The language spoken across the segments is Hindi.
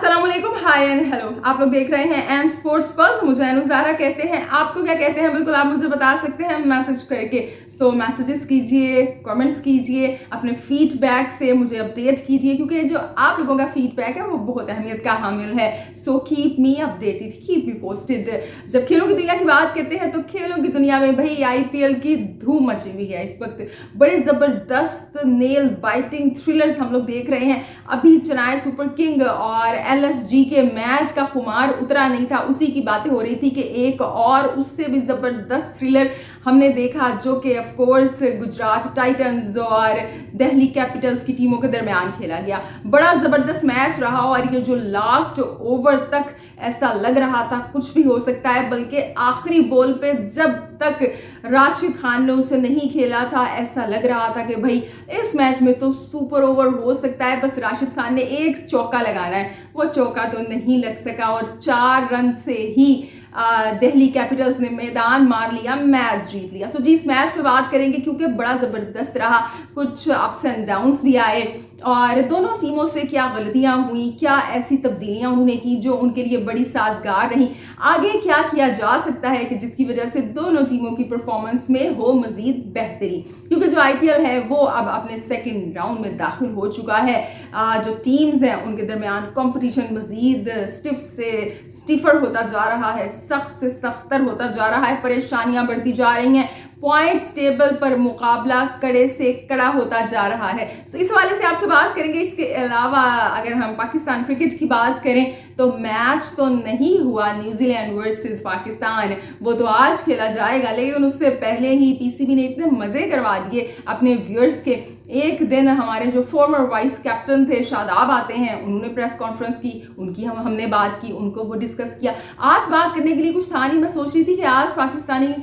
अस्सलामुअलैकुम, हाय एंड हेलो। आप लोग देख रहे हैं एंड स्पोर्ट्स पल्स। मुझे अनुजारा कहते हैं। आपको क्या कहते हैं बिल्कुल आप मुझे बता सकते हैं मैसेज करके। सो मैसेजेस कीजिए, कमेंट्स कीजिए, अपने फीडबैक से मुझे अपडेट कीजिए, क्योंकि जो आप लोगों का फीडबैक है वो बहुत अहमियत का हामिल है। So keep me updated, keep me posted. जब खेलों की दुनिया की बात करते हैं तो खेलों की दुनिया में भाई IPL की धूम मची हुई है इस वक्त। बड़े जबरदस्त नेल बाइटिंग थ्रिलर्स हम लोग देख रहे हैं। अभी चेन्नई सुपर किंग और LSG के मैच का खुमार उतरा नहीं था, उसी की बातें हो रही थी कि एक और उससे भी जबरदस्त थ्रिलर हमने देखा, जो कि ऑफ कोर्स गुजरात टाइटंस और दिल्ली कैपिटल्स की टीमों के दरमियान खेला गया। बड़ा जबरदस्त मैच रहा और ये जो लास्ट ओवर तक ऐसा लग रहा था कुछ भी हो सकता है, बल्कि आखिरी बॉल पे जब तक राशिद खान ने उसे नहीं खेला था ऐसा लग रहा था कि भाई इस मैच में तो सुपर ओवर हो सकता है, बस राशिद खान ने एक चौका लगाना है। वो चौका तो नहीं लग सका और 4 रन से ही दिल्ली कैपिटल्स ने मैदान मार लिया, मैच जीत लिया। तो जी इस मैच पे बात करेंगे क्योंकि बड़ा ज़बरदस्त रहा, कुछ अप्स एंड डाउन्स भी आए और दोनों टीमों से क्या गलतियां हुई, क्या ऐसी तब्दीलियां उन्होंने की जो उनके लिए बड़ी साजगार रही, आगे क्या किया जा सकता है कि जिसकी वजह से दोनों टीमों की परफॉर्मेंस में हो मजीद बेहतरी। क्योंकि जो IPL है वो अब अपने सेकेंड राउंड में दाखिल हो चुका है। जो टीम्स हैं उनके दरमियान कंपटीशन मजीद स्टिफ से स्टिफर होता जा रहा है, सख्त से सख्तर होता जा रहा है, परेशानियां बढ़ती जा रही हैं, पॉइंट्स टेबल पर मुकाबला कड़े से कड़ा होता जा रहा है। तो इस वाले से आपसे बात करेंगे। इसके अलावा अगर हम पाकिस्तान क्रिकेट की बात करें तो मैच तो नहीं हुआ न्यूजीलैंड वर्सेस पाकिस्तान, वो तो आज खेला जाएगा, लेकिन उससे पहले ही PCB ने इतने मजे करवा दिए अपने व्यूअर्स के। एक दिन हमारे जो फॉर्मर वाइस कैप्टन थे शादाब आते हैं, उन्होंने प्रेस कॉन्फ्रेंस की, उनकी हमने बात की, उनको वो डिस्कस किया। आज बात करने के लिए कुछ था नहीं, मैं सोच रही थी कि आज पाकिस्तानी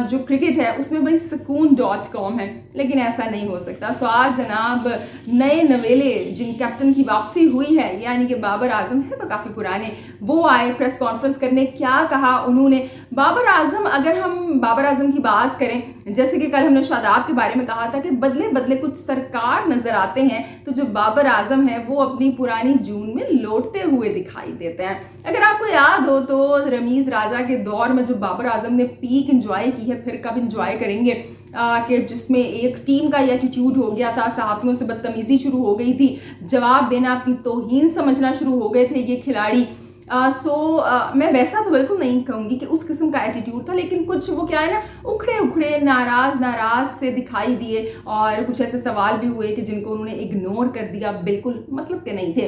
जो क्रिकेट है उसमें भाई sukoon.com है, लेकिन ऐसा नहीं हो सकता। सो आज जनाब नए नवेले जिन कैप्टन की वापसी हुई है, यानी कि बाबर आजम है तो काफ़ी पुराने, वो आए प्रेस कॉन्फ्रेंस करने। क्या कहा उन्होंने? बाबर आजम, अगर हम बाबर आजम की बात करें, जैसे कि कल हमने शादाब के बारे में कहा था कि बदले बदले कुछ सरकार नजर आते हैं, तो जो बाबर आजम है वो अपनी पुरानी जून में लौटते हुए दिखाई देते हैं। अगर आपको याद हो तो रमीज राजा के दौर में जो बाबर आजम ने पीक एंजॉय की है, फिर कब एंजॉय करेंगे, कि जिसमें एक टीम का एटीट्यूड हो गया था, सहाफियों से बदतमीजी शुरू हो गई थी, जवाब देना अपनी तौहीन समझना शुरू हो गए थे ये खिलाड़ी। मैं वैसा तो बिल्कुल नहीं कहूँगी कि उस किस्म का एटीट्यूड था, लेकिन कुछ वो क्या है ना, उखड़े उखड़े नाराज से दिखाई दिए और कुछ ऐसे सवाल भी हुए कि जिनको उन्होंने इग्नोर कर दिया, बिल्कुल मतलब के नहीं थे।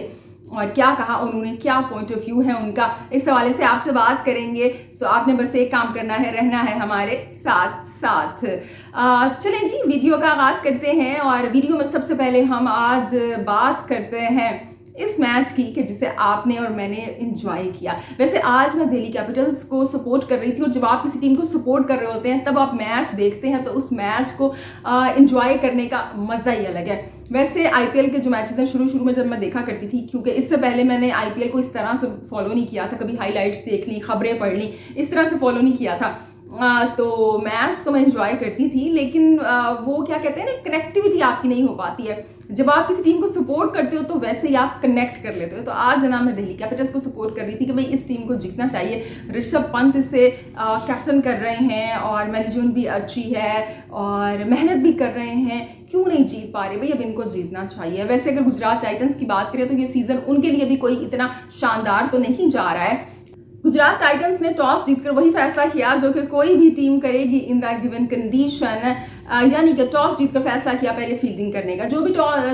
और क्या कहा उन्होंने, क्या पॉइंट ऑफ व्यू है उनका, इस हवाले से आपसे बात करेंगे। सो आपने बस एक काम करना है, रहना है हमारे साथ साथ। चलें जी वीडियो का आगाज़ करते हैं और वीडियो में सबसे पहले हम आज बात करते हैं इस मैच की कि जिसे आपने और मैंने एंजॉय किया। वैसे आज मैं दिल्ली कैपिटल्स को सपोर्ट कर रही थी, और जब आप किसी टीम को सपोर्ट कर रहे होते हैं तब आप मैच देखते हैं तो उस मैच को एंजॉय करने का मज़ा ही अलग है। वैसे IPL के जो मैचेस हैं शुरू में जब मैं देखा करती थी, क्योंकि इससे पहले मैंने IPL को इस तरह से फॉलो नहीं किया था, कभी हाईलाइट्स देख ली, खबरें पढ़ ली, इस तरह से फॉलो नहीं किया था। तो मैच तो मैं एंजॉय करती थी, लेकिन वो क्या कहते हैं ना, कनेक्टिविटी आपकी नहीं हो पाती है। जब आप किसी टीम को सपोर्ट करते हो तो वैसे ही आप कनेक्ट कर लेते हो। तो आज जनाब मैं दिल्ली कैपिटल्स को सपोर्ट कर रही थी कि भाई इस टीम को जीतना चाहिए। ऋषभ पंत इसे कैप्टन कर रहे हैं और मैनेजमेंट भी अच्छी है और मेहनत भी कर रहे हैं, क्यों नहीं जीत पा रहे भाई, अब इनको जीतना चाहिए। वैसे अगर गुजरात टाइटंस की बात करें तो ये सीजन उनके लिए भी कोई इतना शानदार तो नहीं जा रहा है। गुजरात टाइटंस ने टॉस जीतकर वही फैसला किया जो कि कोई भी टीम करेगी इन द गिवन कंडीशन, यानी कि टॉस जीतकर फैसला किया पहले फील्डिंग करने का। जो भी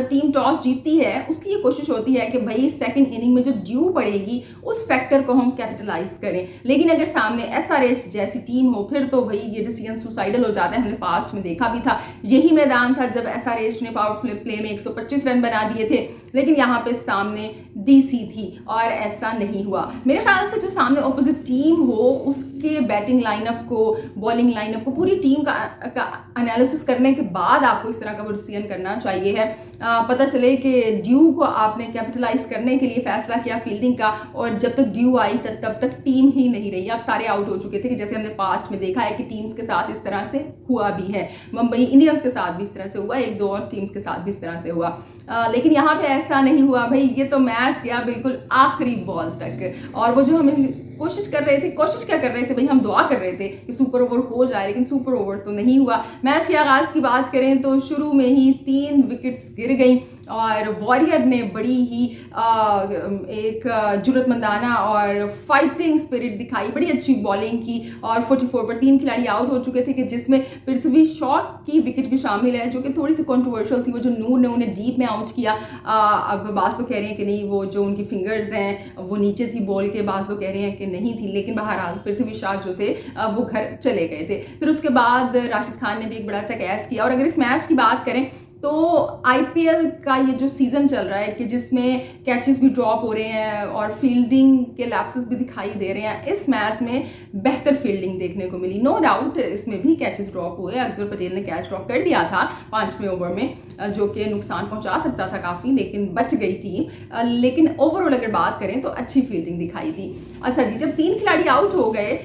टीम टॉस जीतती है उसकी ये कोशिश होती है कि भाई सेकंड इनिंग में जो ड्यू पड़ेगी उस फैक्टर को हम कैपिटलाइज करें। लेकिन अगर सामने SRH जैसी टीम हो फिर तो भाई ये डिसीजन सुसाइडल हो जाता है। हमने पास्ट में देखा भी था, यही मैदान था जब SRH ने पावर प्ले में 125 रन बना दिए थे, लेकिन यहाँ पे सामने DC थी और ऐसा नहीं हुआ। मेरे ख्याल से जो सामने ऑपोजिट टीम हो उसके बैटिंग लाइनअप को, बॉलिंग लाइनअप को, पूरी टीम का एनालिसिस करने के बाद आपको इस तरह का वो डिसीजन करना चाहिए है। पता चले कि ड्यू को आपने कैपिटलाइज करने के लिए फैसला किया फील्डिंग का, और जब तक ड्यू आई तब तक टीम ही नहीं रही, अब सारे आउट हो चुके थे कि जैसे हमने पास्ट में देखा है कि टीम्स के साथ इस तरह से हुआ भी है। मुंबई इंडियंस के साथ भी इस तरह से हुआ, एक दो और टीम्स के साथ भी इस तरह से हुआ। लेकिन यहाँ पे ऐसा नहीं हुआ भाई, ये तो मैच गया बिल्कुल आखिरी बॉल तक। और वो जो हमें कोशिश क्या कर रहे थे भाई, हम दुआ कर रहे थे कि सुपर ओवर हो जाए, लेकिन सुपर ओवर तो नहीं हुआ। मैच के आगाज़ की बात करें तो शुरू में ही 3 विकेट्स गिर गई और वॉरियर ने बड़ी ही एक जुर्रतमंदाना और फाइटिंग स्पिरिट दिखाई, बड़ी अच्छी बॉलिंग की, और 44 पर 3 खिलाड़ी आउट हो चुके थे कि जिसमें पृथ्वी शॉ की विकेट भी शामिल है, जो कि थोड़ी सी कंट्रोवर्शियल थी। वो जो नूर ने उन्हें डीप में आउट किया, अब बाज़ तो कह रहे हैं कि नहीं, वो जो उनकी फिंगर्स हैं वो नीचे थी बॉल के, बाज़ तो कह रहे हैं कि नहीं थी, लेकिन बहरहाल पृथ्वी शॉ जो थे वो घर चले गए थे। फिर उसके बाद राशिद खान ने भी एक बड़ा अच्छा कैच किया। और अगर इस मैच की बात करें तो आईपीएल का ये जो सीज़न चल रहा है कि जिसमें कैचेस भी ड्रॉप हो रहे हैं और फील्डिंग के लैप्सेस भी दिखाई दे रहे हैं, इस मैच में बेहतर फील्डिंग देखने को मिली। नो डाउट इसमें भी कैचेस ड्रॉप हुए, अक्षर पटेल ने कैच ड्रॉप कर दिया था 5वें ओवर में, जो कि नुकसान पहुंचा सकता था काफ़ी, लेकिन बच गई टीम। लेकिन ओवरऑल अगर बात करें तो अच्छी फील्डिंग दिखाई दी। अच्छा जी, जब 3 खिलाड़ी आउट हो गए,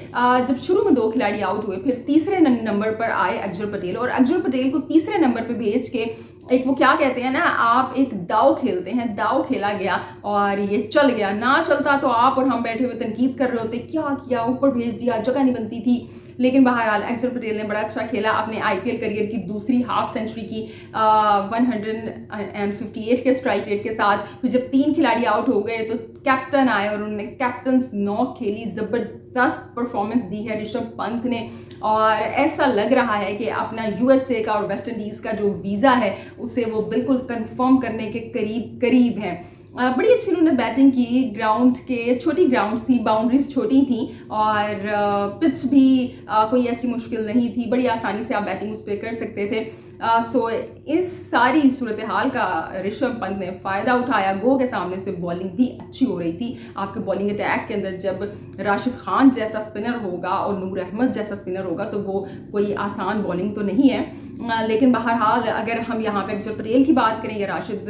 जब शुरू में 2 खिलाड़ी आउट हुए, फिर तीसरे नंबर पर आए अक्षर पटेल, और अक्षर पटेल को तीसरे नंबर पर भेज के एक वो क्या कहते हैं ना, आप एक दाव खेलते हैं, दाव खेला गया और ये चल गया। ना चलता तो आप और हम बैठे हुए तनकीद कर रहे होते, क्या किया, ऊपर भेज दिया, जगह नहीं बनती थी। लेकिन बहरहाल अक्षर पटेल ने बड़ा अच्छा खेला, अपने आईपीएल करियर की दूसरी हाफ सेंचुरी की 158 के स्ट्राइक रेट के साथ। फिर जब 3 खिलाड़ी आउट हो गए तो कैप्टन आए और उन्होंने कैप्टन्स नॉक खेली, ज़बरदस्त परफॉर्मेंस दी है ऋषभ पंत ने। और ऐसा लग रहा है कि अपना यूएसए का और वेस्ट इंडीज़ का जो वीज़ा है उसे वो बिल्कुल कंफर्म करने के करीब हैं। बड़ी अच्छी उन्होंने बैटिंग की, ग्राउंड के छोटी ग्राउंड्स थी, बाउंड्रीज छोटी थी, और पिच भी कोई ऐसी मुश्किल नहीं थी, बड़ी आसानी से आप बैटिंग उस पर कर सकते थे। सो इस सारी सूरत हाल का ऋषभ पंत ने फ़ायदा उठाया। गो के सामने से बॉलिंग भी अच्छी हो रही थी। आपके बॉलिंग अटैक के अंदर जब राशिद खान जैसा स्पिनर होगा और नूर अहमद जैसा स्पिनर होगा तो वो कोई आसान बॉलिंग तो नहीं है। लेकिन बहरहाल अगर हम यहाँ पे अक्षर पटेल की बात करें या राशिद,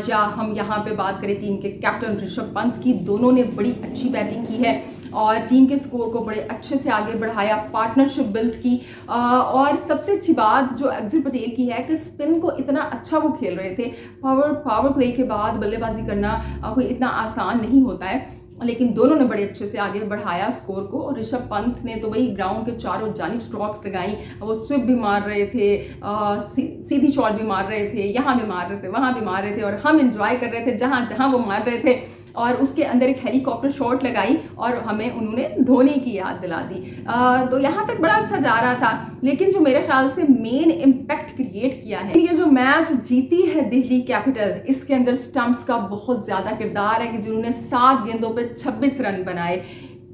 या हम यहाँ पे बात करें टीम के कैप्टन ऋषभ पंत की, दोनों ने बड़ी अच्छी बैटिंग की है और टीम के स्कोर को बड़े अच्छे से आगे बढ़ाया, पार्टनरशिप बिल्ड की। और सबसे अच्छी बात जो अक्षर पटेल की है कि स्पिन को इतना अच्छा वो खेल रहे थे। पावर प्ले के बाद बल्लेबाजी करना कोई इतना आसान नहीं होता है, लेकिन दोनों ने बड़े अच्छे से आगे बढ़ाया स्कोर को। और ऋषभ पंत ने तो वही ग्राउंड के चारों जानिब स्ट्रोक्स लगाई, वो स्विप भी मार रहे थे, सीधी शॉट भी मार रहे थे, यहाँ भी मार रहे थे, वहाँ भी मार रहे थे, और हम इंजॉय कर रहे थे जहाँ जहाँ वो मार रहे थे। और उसके अंदर एक हेलीकॉप्टर शॉट लगाई और हमें उन्होंने धोनी की याद दिला दी। तो यहाँ तक बड़ा अच्छा जा रहा था, लेकिन जो मेरे ख्याल से मेन इम्पैक्ट क्रिएट किया है, ये जो मैच जीती है दिल्ली कैपिटल, इसके अंदर स्टम्प्स का बहुत ज़्यादा किरदार है कि जिन्होंने 7 गेंदों पे 26 रन बनाए।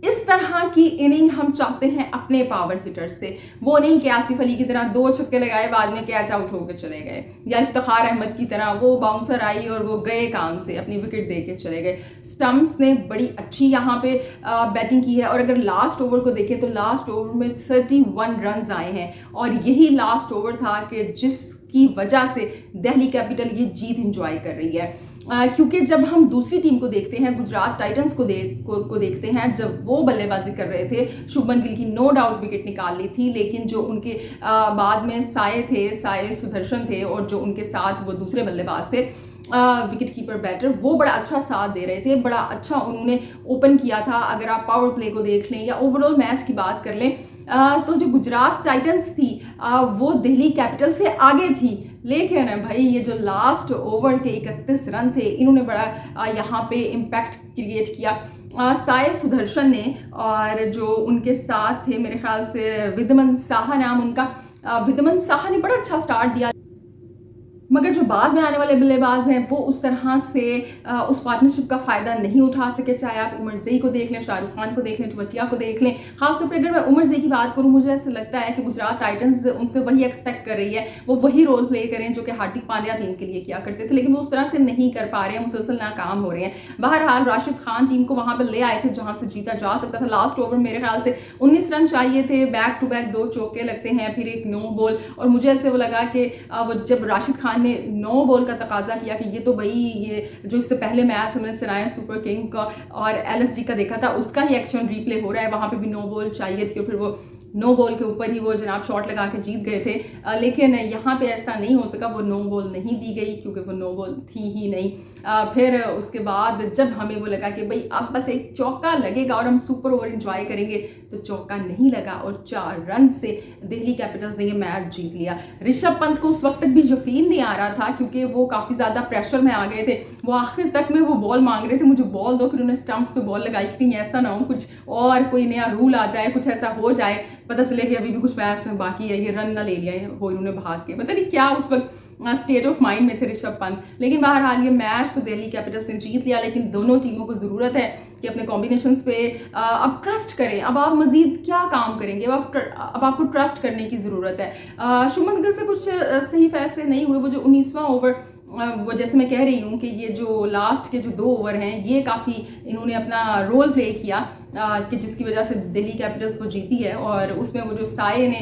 इस तरह की इनिंग हम चाहते हैं अपने पावर हिटर से, वो नहीं कि आसिफ अली की तरह 2 छक्के लगाए बाद में कैच आउट होकर चले गए, या इफ्तिखार अहमद की तरह वो बाउंसर आई और वो गए काम से, अपनी विकेट दे के चले गए। स्टम्प्स ने बड़ी अच्छी यहाँ पे बैटिंग की है। और अगर लास्ट ओवर को देखें तो लास्ट ओवर में 31 रन आए हैं, और यही लास्ट ओवर था कि जिसकी वजह से दिल्ली कैपिटल ये जीत इंजॉय कर रही है। क्योंकि जब हम दूसरी टीम को देखते हैं, गुजरात टाइटंस को देखते हैं, जब वो बल्लेबाजी कर रहे थे, शुभमन गिल की नो डाउट विकेट निकाल ली थी, लेकिन जो उनके बाद में साय सुदर्शन थे और जो उनके साथ वो दूसरे बल्लेबाज थे, विकेट कीपर बैटर, वो बड़ा अच्छा साथ दे रहे थे, बड़ा अच्छा उन्होंने ओपन किया था। अगर आप पावर प्ले को देख लें या ओवरऑल मैच की बात कर लें तो जो गुजरात टाइटंस थी वो दिल्ली कैपिटल से आगे थी। लेकिन भाई ये जो लास्ट ओवर के 31 रन थे, इन्होंने बड़ा यहाँ पे इम्पैक्ट क्रिएट किया। साय सुदर्शन ने, और जो उनके साथ थे मेरे ख्याल से विद्यमन साहा नाम उनका, विद्यमन साहा ने बड़ा अच्छा स्टार्ट दिया, मगर जो बाद में आने वाले बल्लेबाज हैं वो उस तरह से उस पार्टनरशिप का फ़ायदा नहीं उठा सके। चाहे आप उमर ज़ई को देख लें, शाहरुख खान को देख लें, टवटिया को देख लें। खासतौर पर अगर मैं उमर ज़ई की बात करूं, मुझे ऐसा लगता है कि गुजरात टाइटंस उनसे वही एक्सपेक्ट कर रही है, वो वही रोल प्ले करें जो कि हार्दिक पांड्या टीम के लिए किया करते थे, लेकिन वो उस तरह से नहीं कर पा रहे हैं, मुसलसल नाकाम हो रहे हैं। बहरहाल राशिद खान टीम को वहाँ पर ले आए थे जहाँ से जीता जा सकता था। लास्ट ओवर मेरे ख्याल से 19 रन चाहिए थे, बैक टू बैक 2 चौके लगते हैं, फिर एक नो बॉल, और मुझे ऐसे वो लगा कि वो जब राशिद खान ने ने नो बॉल का तकाजा किया कि ये तो भाई ये जो इससे पहले मैच हमने चलाया सुपर किंग का और LSG का देखा था उसका ही एक्शन रिप्ले हो रहा है, वहाँ पे भी नो बॉल चाहिए थी और फिर वो नो बॉल के ऊपर ही वो जनाब शॉट लगा के जीत गए थे। लेकिन यहाँ पे ऐसा नहीं हो सका, वो नो बॉल नहीं दी गई क्योंकि वो नो बॉल थी ही नहीं। फिर उसके बाद जब हमें वो लगा कि भाई अब बस एक चौका लगेगा और हम सुपर ओवर एंजॉय करेंगे, तो चौका नहीं लगा और 4 रन से दिल्ली कैपिटल्स ने ये मैच जीत लिया। ऋषभ पंत को उस वक्त तक भी यकीन नहीं आ रहा था क्योंकि वो काफ़ी ज़्यादा प्रेशर में आ गए थे। वो आखिर तक में वो बॉल मांग रहे थे, मुझे बॉल दो, फिर उन्होंने स्टंप्स पे बॉल लगाई कि ऐसा ना हो कुछ और कोई नया रूल आ जाए, कुछ ऐसा हो जाए, पता चले कि अभी भी कुछ मैच में बाकी है, ये रन ना ले लिया हो इन्होंने भाग के। पता नहीं क्या उस वक्त स्टेट ऑफ माइंड में थे ऋषभ पंत। लेकिन बहरहाल ये मैच तो दिल्ली कैपिटल्स ने जीत लिया। लेकिन दोनों टीमों को ज़रूरत है कि अपने कॉम्बिनेशंस पे अब ट्रस्ट करें। अब आप मजीद क्या काम करेंगे, अब आपको ट्रस्ट करने की ज़रूरत है। शुभमन गिल से कुछ सही फैसले नहीं हुए। वो जो 19वां ओवर, वो जैसे मैं कह रही हूँ कि ये जो लास्ट के जो 2 ओवर हैं ये काफ़ी इन्होंने अपना रोल प्ले किया कि जिसकी वजह से दिल्ली कैपिटल्स वो जीती है। और उसमें वो जो साये ने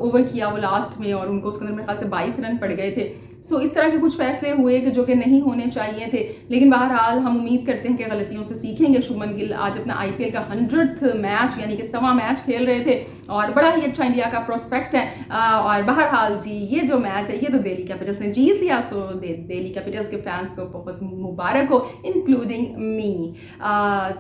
ओवर किया वो लास्ट में और उनको उसके अंदर मेरे ख्याल से 22 रन पड़ गए थे। सो इस तरह के कुछ फैसले हुए कि जो कि नहीं होने चाहिए थे। लेकिन बहरहाल हम उम्मीद करते हैं कि गलतियों से सीखेंगे। शुभमन गिल आज अपना IPL का 100th मैच यानी कि 100वां मैच खेल रहे थे और बड़ा ही अच्छा इंडिया का प्रोस्पेक्ट है। और बहरहाल जी ये जो मैच है ये तो दिल्ली कैपिटल्स ने जीत लिया। सो दिल्ली कैपिटल्स के फैंस को बहुत मुबारक हो, इंक्लूडिंग मी।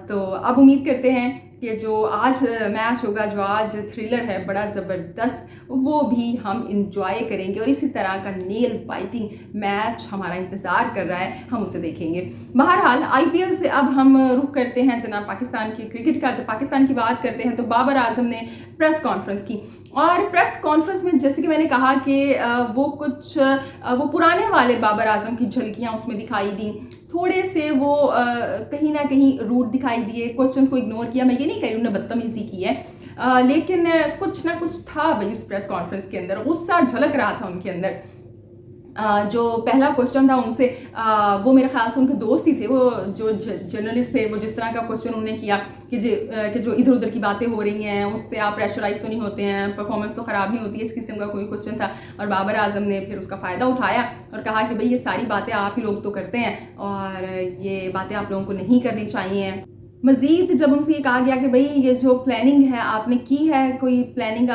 तो अब उम्मीद करते हैं कि जो आज मैच होगा, जो आज थ्रिलर है बड़ा ज़बरदस्त, वो भी हम इंजॉय करेंगे और इसी तरह का नेल बाइटिंग मैच हमारा इंतज़ार कर रहा है, हम उसे देखेंगे। बहरहाल IPL से अब हम रुख करते हैं जनाब पाकिस्तान की क्रिकेट का। जब पाकिस्तान की बात करते हैं तो बाबर आजम ने प्रेस कॉन्फ्रेंस की और प्रेस कॉन्फ्रेंस में जैसे कि मैंने कहा कि वो पुराने वाले बाबर आजम की झलकियाँ उसमें दिखाई दी। थोड़े से वो कहीं ना कहीं रूड दिखाई दिए, क्वेश्चंस को इग्नोर किया। मैं ये नहीं कह रही उन्होंने बदतमीजी की है, लेकिन कुछ ना कुछ था भाई उस प्रेस कॉन्फ्रेंस के अंदर, गुस्सा झलक रहा था उनके अंदर। जो पहला क्वेश्चन था उनसे, वो मेरे ख्याल से उनके दोस्त ही थे, वो जो जर्नलिस्ट थे, वो जिस तरह का क्वेश्चन उन्होंने किया कि जो इधर उधर की बातें हो रही हैं उससे आप प्रेशराइज तो नहीं होते हैं, परफॉर्मेंस तो ख़राब नहीं होती है, इस किस्म का कोई क्वेश्चन था। और बाबर आजम ने फिर उसका फ़ायदा उठाया और कहा कि भाई ये सारी बातें आप ही लोग तो करते हैं और ये बातें आप लोगों को नहीं करनी चाहिए। मज़ीद जब उनसे ये कहा गया कि भाई ये जो प्लानिंग है आपने की है, कोई प्लानिंग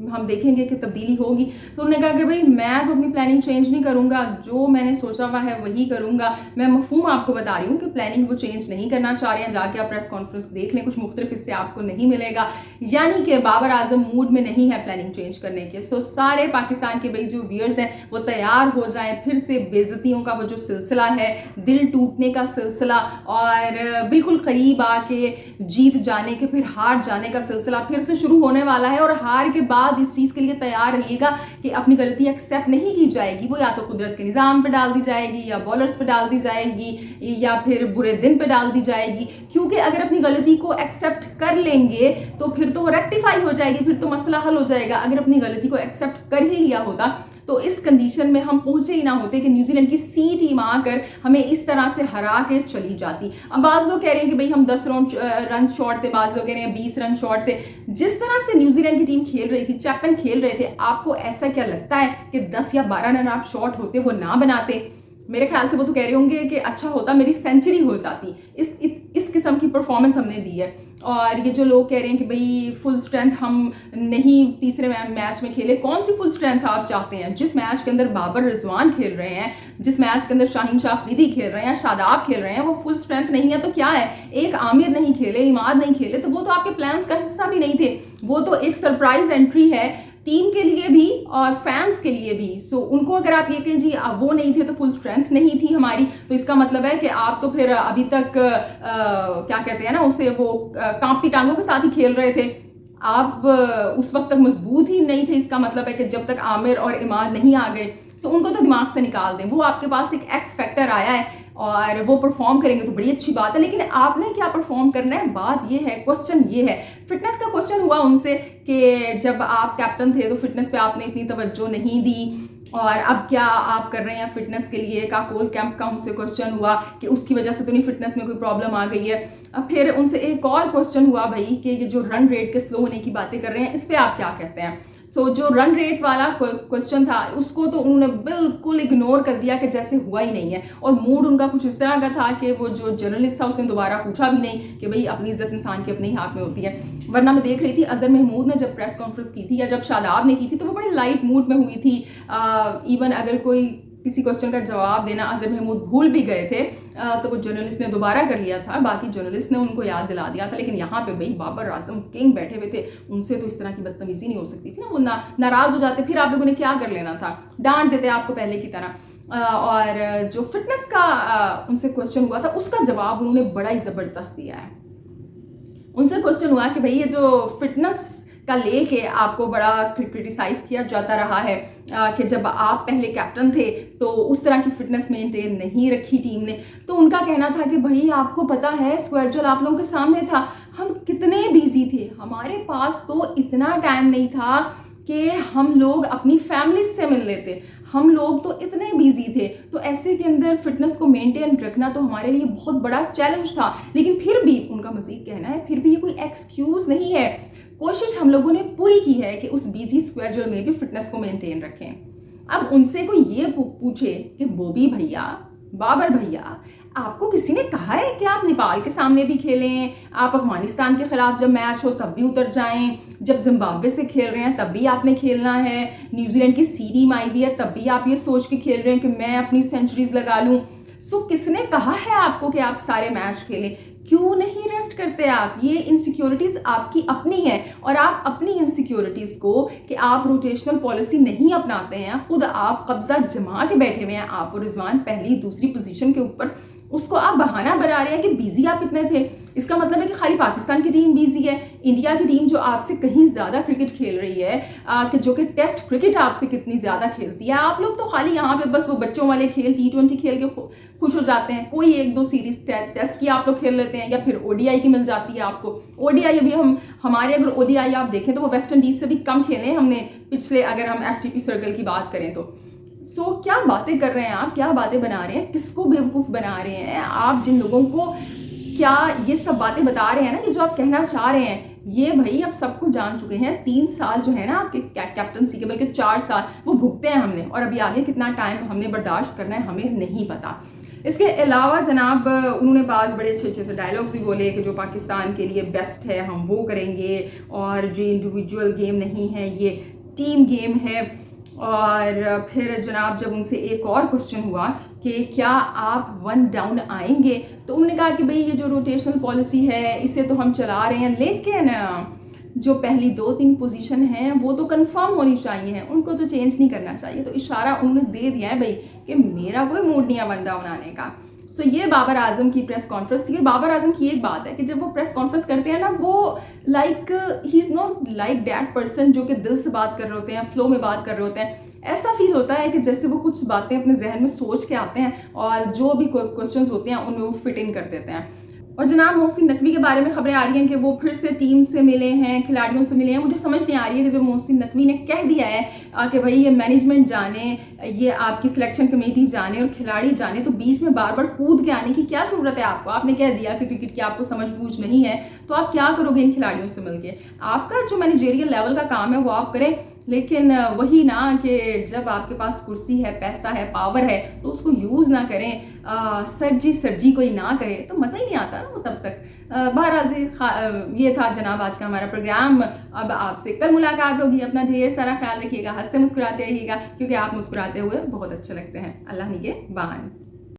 हम देखेंगे कि तब्दीली होगी, तो उन्होंने कहा कि भाई मैं तो अपनी प्लानिंग चेंज नहीं करूँगा, जो मैंने सोचा हुआ है वही करूँगा। मैं मफहूम आपको बता रही हूँ कि प्लानिंग वो चेंज नहीं करना चाह रहे हैं, जाके आप प्रेस कॉन्फ्रेंस देख लें, कुछ मुख्तलिफ इससे आपको नहीं मिलेगा। यानी कि बाबर आजम मूड में नहीं है प्लानिंग चेंज करने के। सो सारे पाकिस्तान के भाई जो व्यूअर्स हैं वो तैयार हो जाएं, फिर से बेइज्जतियों का वो जो सिलसिला है, दिल टूटने का सिलसिला और बिल्कुल करीब आके जीत जाने के फिर हार जाने का सिलसिला फिर से शुरू होने वाला है। और हार के बाद इस चीज़ के लिए तैयार रहिएगा कि अपनी गलती एक्सेप्ट नहीं की जाएगी, वो या तो कुदरत के निज़ाम पे डाल दी जाएगी या बॉलर्स पे डाल दी जाएगी या फिर बुरे दिन पे डाल दी जाएगी। क्योंकि अगर अपनी गलती को एक्सेप्ट कर लेंगे तो फिर तो वो रेक्टिफाई हो जाएगी, फिर तो मसला हल हो जाएगा। अगर अपनी गलती को एक्सेप्ट कर ही लिया होता तो इस कंडीशन में हम पहुंचे ही ना होते कि न्यूजीलैंड की C टीम आकर हमें इस तरह से हरा के चली जाती। अब बाज़ लोग कह रहे हैं कि भाई हम 10 रन शॉर्ट थे, बाज़ लोग कह रहे हैं 20 रन शॉर्ट थे। जिस तरह से न्यूजीलैंड की टीम खेल रही थी, चैपमैन खेल रहे थे, आपको ऐसा क्या लगता है कि 10 या 12 रन आप शॉर्ट होते वो ना बनाते? मेरे ख्याल से वो तो कह रहे होंगे कि अच्छा होता मेरी सेंचुरी हो जाती। इस किस्म की परफॉर्मेंस हमने दी है। और ये जो लोग कह रहे हैं कि भाई फुल स्ट्रेंथ हम नहीं तीसरे मैच में खेले, कौन सी फुल स्ट्रेंथ आप चाहते हैं? जिस मैच के अंदर बाबर रिजवान खेल रहे हैं, जिस मैच के अंदर शाहीन शाह अफरीदी खेल रहे हैं, शादाब खेल रहे हैं, वो फुल स्ट्रेंथ नहीं है तो क्या है? एक आमिर नहीं खेले, इमाद नहीं खेले, तो वो तो आपके प्लान्स का हिस्सा भी नहीं थे। वो तो एक सरप्राइज एंट्री है टीम के लिए भी और फैंस के लिए भी। सो उनको अगर आप ये कहें जी वो नहीं थे तो फुल स्ट्रेंथ नहीं थी हमारी, तो इसका मतलब है कि आप तो फिर अभी तक क्या कहते हैं ना उसे, वो कांपती टांगों के साथ ही खेल रहे थे। आप उस वक्त तक मजबूत ही नहीं थे। इसका मतलब है कि जब तक आमिर और इमाद नहीं आ गए, सो उनको तो दिमाग से निकाल दें। वो आपके पास एक एक्स फैक्टर आया है और वो परफॉर्म करेंगे तो बड़ी अच्छी बात है, लेकिन आपने क्या परफॉर्म करना है, बात ये है, क्वेश्चन ये है। फिटनेस का क्वेश्चन हुआ उनसे कि जब आप कैप्टन थे तो फिटनेस पे आपने इतनी तवज्जो नहीं दी और अब क्या आप कर रहे हैं फिटनेस के लिए। काकोल कैंप का उनसे क्वेश्चन हुआ कि उसकी वजह से तो नहीं फिटनेस में कोई प्रॉब्लम आ गई है। अब फिर उनसे एक और क्वेश्चन हुआ भाई कि ये जो रन रेट के स्लो होने की बातें कर रहे हैं, इस पर आप क्या कहते हैं? सो जो रन रेट वाला क्वेश्चन था उसको तो उन्होंने बिल्कुल इग्नोर कर दिया कि जैसे हुआ ही नहीं है, और मूड उनका कुछ इस तरह का था कि वो जो जर्नलिस्ट था उसने दोबारा पूछा भी नहीं कि भाई अपनी इज्जत इंसान के अपने ही हाथ में होती है। वरना मैं देख रही थी अजहर महमूद ने जब प्रेस कॉन्फ्रेंस की थी या जब शादाब ने की थी तो वो बड़े लाइट मूड में हुई थी। इवन अगर कोई किसी क्वेश्चन का जवाब देना अजहर महमूद भूल भी गए थे तो वो जर्नलिस्ट ने दोबारा कर लिया था, बाकी जर्नलिस्ट ने उनको याद दिला दिया था। लेकिन यहाँ पे भाई बाबर आजम किंग बैठे हुए थे, उनसे तो इस तरह की बदतमीजी नहीं हो सकती थी ना, वो नाराज हो जाते, फिर आप लोगों ने क्या कर लेना था, डांट देते आपको पहले की तरह। और जो फिटनेस का उनसे क्वेश्चन हुआ था उसका जवाब उन्होंने बड़ा ही ज़बरदस्त दिया है। उनसे क्वेश्चन हुआ कि भाई ये जो फिटनेस का लेके आपको बड़ा क्रिटिसाइज किया जाता रहा है कि जब आप पहले कैप्टन थे तो उस तरह की फिटनेस मेंटेन नहीं रखी टीम ने, तो उनका कहना था कि भाई आपको पता है स्केड्यूल आप लोगों के सामने था, हम कितने बिजी थे, हमारे पास तो इतना टाइम नहीं था कि हम लोग अपनी फैमिली से मिल लेते, हम लोग तो इतने बिजी थे, तो ऐसे के अंदर फिटनेस को मेंटेन रखना तो हमारे लिए बहुत बड़ा चैलेंज था। लेकिन फिर भी उनका मज़ीद कहना है फिर भी ये कोई एक्सक्यूज़ नहीं है, कोशिश हम लोगों ने पूरी की है कि उस बिजी स्केड्यूल में भी फिटनेस को मेंटेन रखें। अब उनसे कोई ये पूछे कि बॉबी भैया, बाबर भैया, आपको किसी ने कहा है कि आप नेपाल के सामने भी खेलें, आप अफगानिस्तान के खिलाफ जब मैच हो तब भी उतर जाएं, जब जिम्बाब्वे से खेल रहे हैं तब भी आपने खेलना है, न्यूजीलैंड की सी टीम आई हुई है तब भी आप ये सोच के खेल रहे हैं कि मैं अपनी सेंचुरीज लगा लूं। सो किसने कहा है आपको कि आप सारे मैच खेलें? क्यों नहीं रेस्ट करते आप? ये इनसिक्योरिटीज आपकी अपनी है, और आप अपनी इनसिक्योरिटीज को कि आप रोटेशनल पॉलिसी नहीं अपनाते हैं, खुद आप कब्जा जमा के बैठे हुए हैं, आप और रिजवान पहली दूसरी पोजीशन के ऊपर, उसको आप बहाना बना रहे हैं कि बिजी आप इतने थे। इसका मतलब है कि खाली पाकिस्तान की टीम बिजी है, इंडिया की टीम जो आपसे कहीं ज़्यादा क्रिकेट खेल रही है कि जो कि टेस्ट क्रिकेट आपसे कितनी ज़्यादा खेलती है, आप लोग तो खाली यहाँ पे बस वो बच्चों वाले खेल T20 खेल के खुश हो जाते हैं, कोई एक दो सीरीज टेस्ट की आप लोग खेल लेते हैं या फिर ODI की मिल जाती है आपको। ODI अभी हमारे अगर ODI आप देखें तो वो वेस्ट इंडीज़ से भी कम खेले हैं हमने पिछले, अगर हम FTP सर्कल की बात करें तो। सो क्या बातें कर रहे हैं आप, क्या बातें बना रहे हैं, किसको बेवकूफ़ बना रहे हैं आप? जिन लोगों को क्या ये सब बातें बता रहे हैं ना कि जो आप कहना चाह रहे हैं, ये भाई अब सबको जान चुके हैं। 3 साल जो है ना आपके कैप्टनसी के, बल्कि 4 साल वो भुगते हैं हमने, और अभी आगे कितना टाइम हमने बर्दाश्त करना है हमें नहीं पता। इसके अलावा जनाब उन्होंने बाज़ बड़े अच्छे अच्छे से डायलॉग्स भी बोले कि जो पाकिस्तान के लिए बेस्ट है हम वो करेंगे, और जो इंडिविजुअल गेम नहीं है ये टीम गेम है। और फिर जनाब जब उनसे एक और क्वेश्चन हुआ कि क्या आप 1 डाउन आएंगे, तो उन्होंने कहा कि भाई ये जो रोटेशनल पॉलिसी है इसे तो हम चला रहे हैं, लेकिन जो पहली 2-3 पोजीशन हैं वो तो कंफर्म होनी चाहिए हैं, उनको तो चेंज नहीं करना चाहिए। तो इशारा उन्होंने दे दिया है भाई कि मेरा कोई मूड नहीं है 1 डाउन आने का। सो ये बाबर आजम की प्रेस कॉन्फ्रेंस थी। और बाबर आजम की एक बात है कि जब वो प्रेस कॉन्फ्रेंस करते हैं ना, वो like he is not like that person जो कि दिल से बात कर रहे होते हैं, फ्लो में बात कर रहे होते हैं। ऐसा फील होता है कि जैसे वो कुछ बातें अपने जहन में सोच के आते हैं और जो भी क्वेश्चंस होते हैं उनमें वो फिट इन कर देते हैं। और जनाब मोहसिन नकवी के बारे में खबरें आ रही हैं कि वो फिर से टीम से मिले हैं, खिलाड़ियों से मिले हैं। मुझे समझ नहीं आ रही है कि जो मोहसिन नकवी ने कह दिया है कि भाई ये मैनेजमेंट जाने, ये आपकी सिलेक्शन कमेटी जाने और खिलाड़ी जाने, तो बीच में बार बार कूद के आने की क्या ज़रूरत है आपको? आपने कह दिया कि क्रिकेट की आपको समझ बूझ नहीं है, तो आप क्या करोगे इन खिलाड़ियों से मिलके? आपका जो मैनेजेरियल लेवल का काम है वो आप करें, लेकिन वही ना कि जब आपके पास कुर्सी है, पैसा है, पावर है, तो उसको यूज़ ना करें, सर जी कोई ना कहे तो मज़ा ही नहीं आता ना वो तब तक। बहरहाल ये था जनाब आज का हमारा प्रोग्राम। अब आपसे कल मुलाकात होगी। अपना ढेर सारा ख्याल रखिएगा, हंसते मुस्कुराते रहिएगा, क्योंकि आप मुस्कुराते हुए बहुत अच्छे लगते हैं। अल्लाह निगहबान।